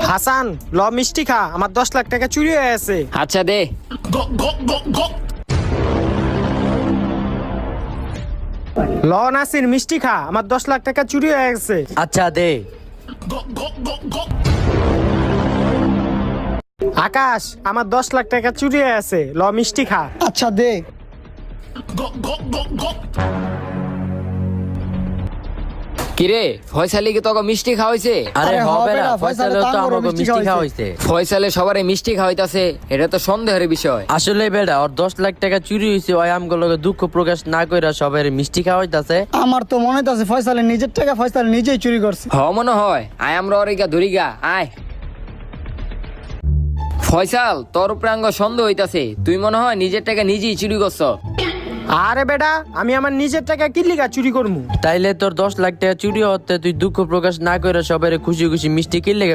হাসান ল মিষ্টি খা, আমার 10 লাখ টাকা চুরি হয়ে আছে। আচ্ছা দে। ল নাসির মিষ্টি খা, আমার 10 লাখ টাকা চুরি হয়ে গেছে। আচ্ছা দে। আকাশ আমার 10 লাখ টাকা চুরি হয়ে আছে, ল মিষ্টি খা। আচ্ছা দে। কিরে ফয়সালি কি তোকে মিষ্টি খাওয়াইছে? আরে আরে হবে না, না, ফয়সালে ফয়সালে তো তো আমাকে আমাকে মিষ্টি মিষ্টি খাওয়াইছে। ফয়সালে সবারে মিষ্টি খাওয়াইতাছে, এটা তো সন্দেহের বিষয়। আসলে বেড়া ওর 10 লাখ টাকা চুরি হয়েছে, ওই আমগুলোকে দুঃখ প্রকাশ না কইরা সবাই মিষ্টি খাওয়াইতাছে। আমার তো মনে হইতাছে ফয়সালের নিজের টাকা ফয়সাল নিজেই চুরি করছে। হ মনে হয়, আয় আমরা অরিগা ধরিগা আয়। ফয়সাল তোর উপরে আঙ্গ সন্দেহ হইতাছে, তুই মনে হয় নিজের টাকা নিজেই চুরি করছ। আরে বেটা, আমি আমার নিজের টাকা কি লিগা চুরি করবো? তাইলে তোর 10 লাখ টাকা চুরি হতে তুই দুঃখ প্রকাশ না কইরা সবাই খুশি খুশি মিষ্টি কিনলে